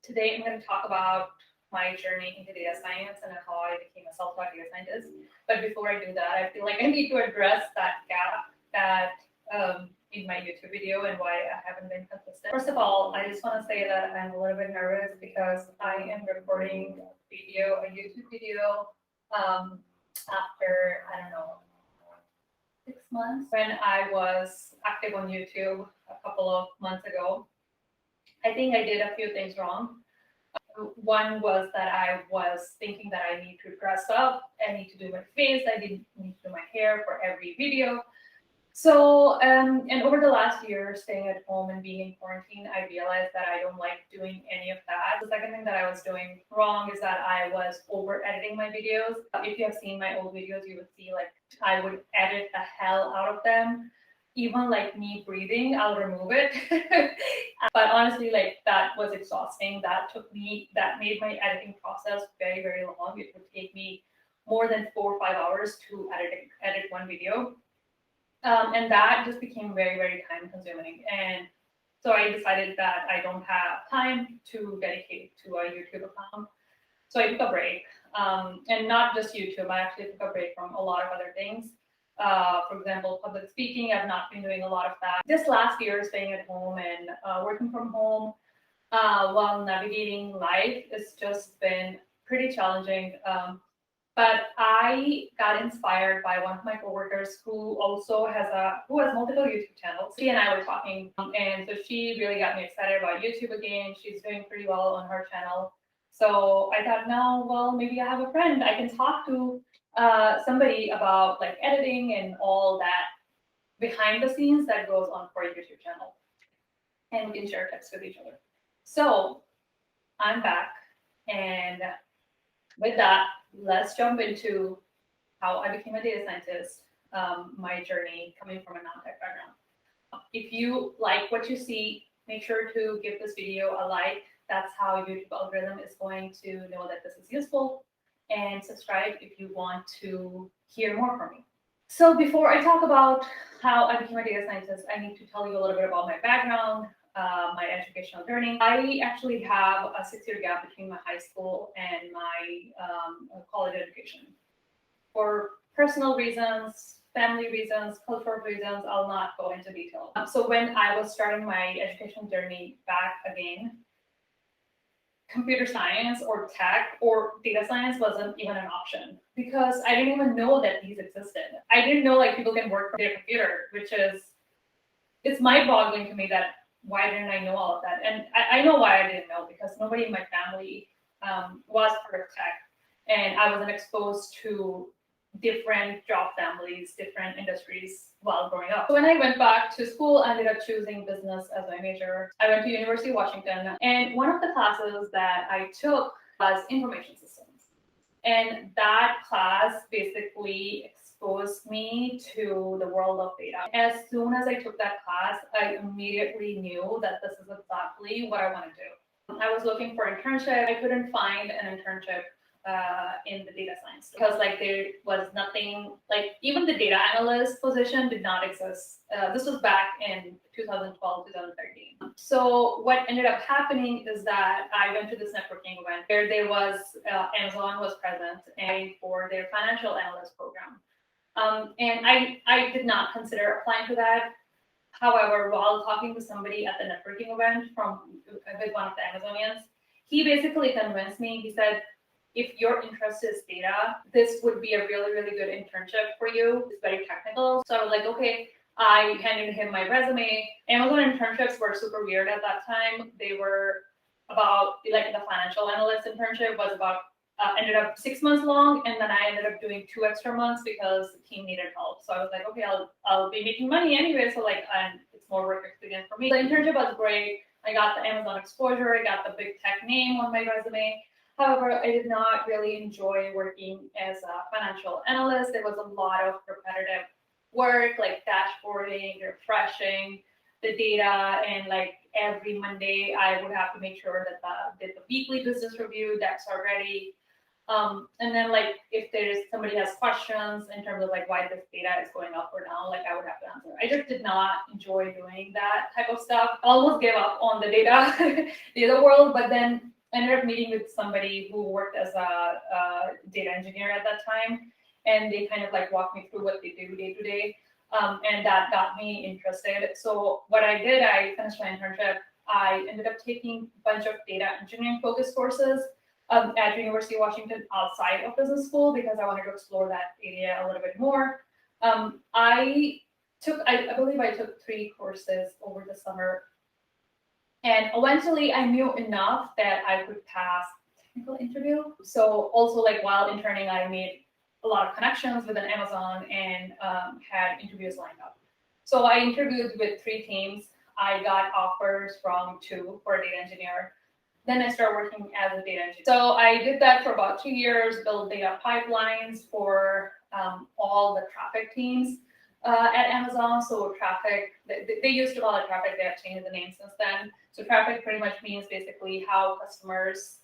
Today I'm going to talk about my journey into data science and how I became a self-taught data scientist. But before I do that, I feel like I need to address that gap that in my YouTube video and why I haven't been consistent. First of all, I just want to say that I'm a little bit nervous because I am recording a YouTube video, after, I don't know, 6 months. When I was active on YouTube a couple of months ago, I think I did a few things wrong. One was that I was thinking that I need to dress up, I need to do my face, I didn't need to do my hair for every video. So, and over the last year, staying at home and being in quarantine, I realized that I don't like doing any of that. The second thing that I was doing wrong is that I was over editing my videos. If you have seen my old videos, you would see like I would edit the hell out of them. Even like me breathing, I'll remove it. But honestly, like that was exhausting. That made my editing process very, very long. It would take me more than 4 or 5 hours to edit one video. And that just became very, very time consuming. And so I decided that I don't have time to dedicate to a YouTube account. So I took a break, and not just YouTube. I actually took a break from a lot of other things. For example, public speaking, I've not been doing a lot of that. This last year, staying at home and working from home while navigating life, it's just been pretty challenging. But I got inspired by one of my coworkers who has multiple YouTube channels. She and I were talking, and so she really got me excited about YouTube again. She's doing pretty well on her channel. So I thought, no, well, maybe I have a friend I can talk to, somebody about like editing and all that behind the scenes that goes on for a YouTube channel, and we can share tips with each other. So I'm back, and with that, let's jump into how I became a data scientist, my journey coming from a non-tech background. If you like what you see, make sure to give this video a like. That's how YouTube algorithm is going to know that this is useful. And subscribe if you want to hear more from me. So before I talk about how I became a data scientist, I need to tell you a little bit about my background, my educational journey. I actually have a 6-year gap between my high school and my college education. For personal reasons, family reasons, cultural reasons, I'll not go into detail. So when I was starting my education journey back again, computer science or tech or data science wasn't even an option because I didn't even know that these existed. I didn't know like people can work from their computer, which is, it's mind-boggling to me that why didn't I know all of that? And I know why I didn't know, because nobody in my family was part of tech, and I wasn't exposed to different job families, different industries while growing up. So when I went back to school, I ended up choosing business as my major. I went to University of Washington, and one of the classes that I took was information systems. And that class basically exposed me to the world of data. As soon as I took that class, I immediately knew that this is exactly what I want to do. I was looking for an internship. I couldn't find an internship in the data science because like there was nothing, like even the data analyst position did not exist. This was back in 2012, 2013. So what ended up happening is that I went to this networking event where there was Amazon was present and for their financial analyst program. And I did not consider applying to that. However, while talking to somebody at the networking event with one of the Amazonians, he basically convinced me. He said, if your interest is data, this would be a really, really good internship for you. It's very technical. So I was like, okay, I handed him my resume. Amazon internships were super weird at that time. They were about, like the financial analyst internship was about, ended up 6 months long. And then I ended up doing 2 extra months because the team needed help. So I was like, okay, I'll be making money anyway. So like, it's more work experience for me. The internship was great. I got the Amazon exposure. I got the big tech name on my resume. However, I did not really enjoy working as a financial analyst. There was a lot of repetitive work, like dashboarding, refreshing the data, and like every Monday, I would have to make sure that the weekly business review decks are ready. And then like if somebody has questions in terms of like why this data is going up or down, like I would have to answer. I just did not enjoy doing that type of stuff. I almost gave up on the data world, but then I ended up meeting with somebody who worked as a data engineer at that time, and they kind of like walked me through what they do day to day, and that got me interested. So what I did, I finished my internship. I ended up taking a bunch of data engineering focused courses at University of Washington outside of business school because I wanted to explore that area a little bit more. I believe I took 3 courses over the summer, and eventually I knew enough that I could pass technical interview. So also like while interning, I made a lot of connections within Amazon and had interviews lined up. So I interviewed with 3 teams. I got offers from 2 for a data engineer. Then I started working as a data engineer. So I did that for about 2 years, built data pipelines for all the traffic teams at Amazon. So traffic, they used to call it traffic, they have changed the name since then. So traffic pretty much means basically how customers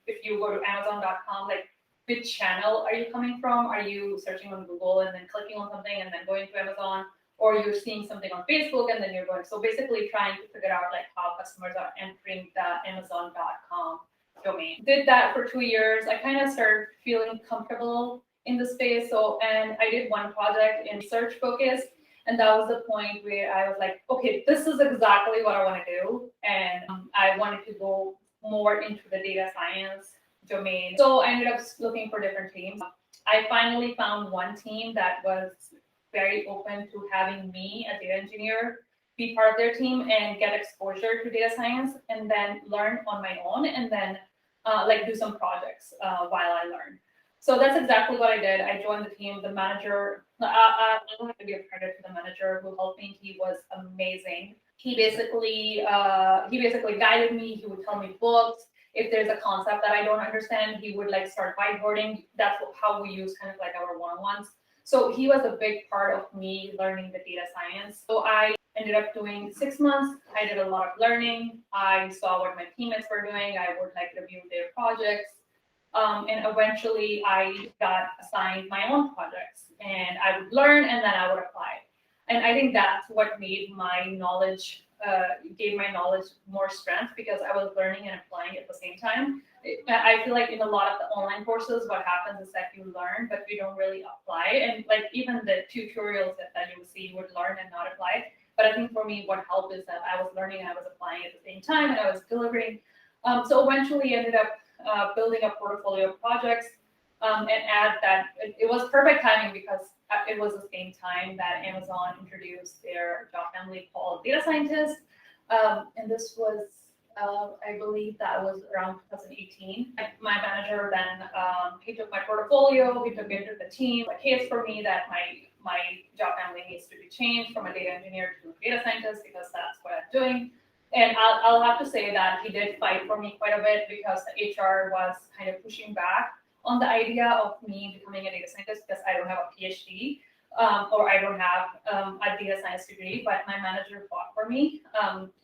if you go to Amazon.com, like which channel are you coming from? Are you searching on Google and then clicking on something and then going to Amazon? Or you're seeing something on Facebook and then you're going. So basically trying to figure out like how customers are entering the Amazon.com domain. Did that for 2 years. I kind of started feeling comfortable in the space. And I did one project in search focus. And that was the point where I was like, okay, this is exactly what I want to do. And I wanted to go more into the data science domain. So I ended up looking for different teams. I finally found one team that was very open to having me, a data engineer, be part of their team and get exposure to data science and then learn on my own and then like do some projects while I learn. So that's exactly what I did. I joined the team. The manager, I have to give credit to the manager who helped me. He was amazing. He basically guided me. He would tell me books. If there's a concept that I don't understand, he would like start whiteboarding. That's how we use kind of like our one-on-ones. So he was a big part of me learning the data science. So I ended up doing 6 months. I did a lot of learning. I saw what my teammates were doing. I would like review their projects. And eventually I got assigned my own projects and I would learn and then I would apply. And I think that's what made my knowledge, gave my knowledge more strength because I was learning and applying at the same time. I feel like in a lot of the online courses, what happens is that you learn, but you don't really apply. And like even the tutorials that you would see, you would learn and not apply. But I think for me, what helped is that I was learning and I was applying at the same time and I was delivering. So eventually ended up building a portfolio of projects and add that. It was perfect timing because it was the same time that Amazon introduced their job family called data scientist. And this was, I believe that was around 2018. My manager then, he took my portfolio, he took it to the team, a case for me that my job family needs to be changed from a data engineer to a data scientist because that's what I'm doing. And I'll have to say that he did fight for me quite a bit because the HR was kind of pushing back on the idea of me becoming a data scientist because I don't have a PhD or I don't have a data science degree, but my manager fought for me.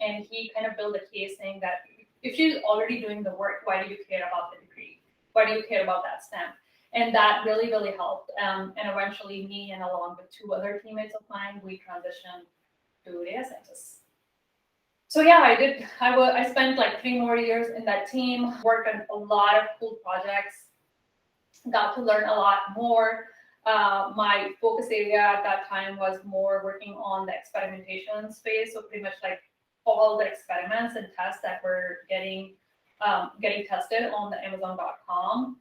And he kind of built a case saying that if she's already doing the work, why do you care about the degree? Why do you care about that STEM? And that really, really helped. And eventually me and along with 2 other teammates of mine, we transitioned to data scientists. So yeah, I spent like 3 more years in that team, worked on a lot of cool projects, got to learn a lot more. My focus area at that time was more working on the experimentation space. So pretty much like all the experiments and tests that were getting tested on the Amazon.com.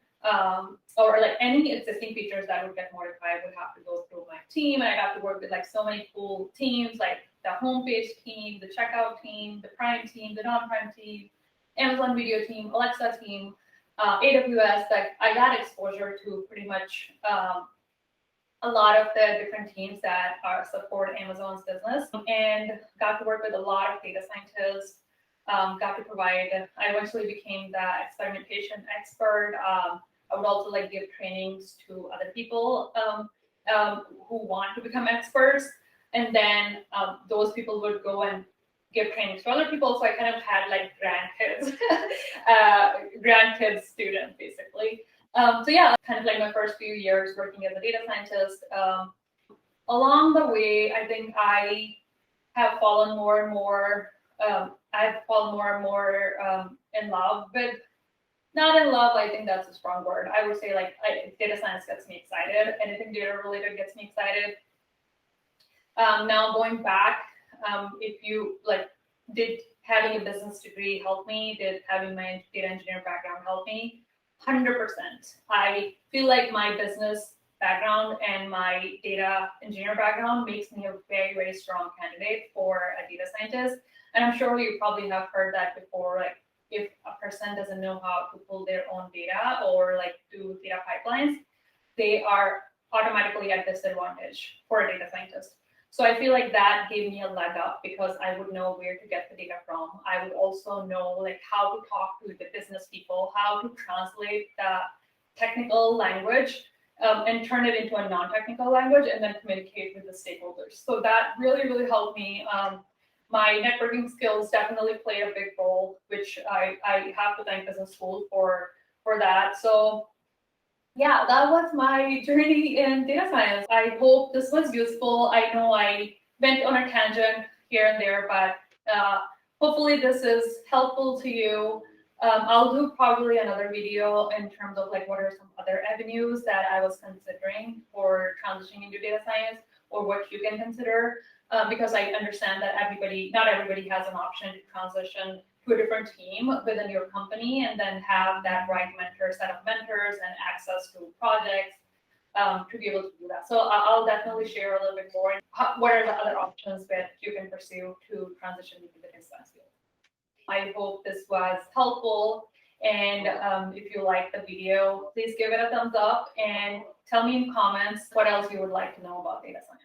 Or like any existing features that would get modified would have to go through my team. And I got to work with like so many cool teams, like the homepage team, the checkout team, the Prime team, the non-Prime team, Amazon Video team, Alexa team, AWS. Like I got exposure to pretty much a lot of the different teams that support Amazon's business, and got to work with a lot of data scientists. Got to provide. I eventually became the experimentation expert. I would also like give trainings to other people who want to become experts, and then those people would go and give trainings to other people. So I kind of had like grandkids students basically. So yeah, kind of like my first few years working as a data scientist. Along the way, I think I have fallen more and more in love with, not in love, I think that's a strong word. I would say like data science gets me excited. Anything data related gets me excited. Now going back, if you like, did having a business degree help me? Did having my data engineering background help me? 100%. I feel like my business background and my data engineer background makes me a very, very strong candidate for a data scientist. And I'm sure you probably have heard that before, like if a person doesn't know how to pull their own data or like do data pipelines, they are automatically at disadvantage for a data scientist. So I feel like that gave me a leg up because I would know where to get the data from. I would also know like how to talk to the business people, how to translate the technical language and turn it into a non-technical language and then communicate with the stakeholders. So that really, really helped me. My networking skills definitely play a big role, which I have to thank business school for that. So yeah, that was my journey in data science. I hope this was useful. I know I went on a tangent here and there, but hopefully this is helpful to you. I'll do probably another video in terms of like what are some other avenues that I was considering for transitioning into data science or what you can consider, because I understand that not everybody has an option to transition to a different team within your company and then have that right set of mentors and access to projects to be able to do that. So I'll definitely share a little bit more. What are the other options that you can pursue to transition into the data science field? I hope this was helpful. And if you like the video, please give it a thumbs up and tell me in comments what else you would like to know about data science.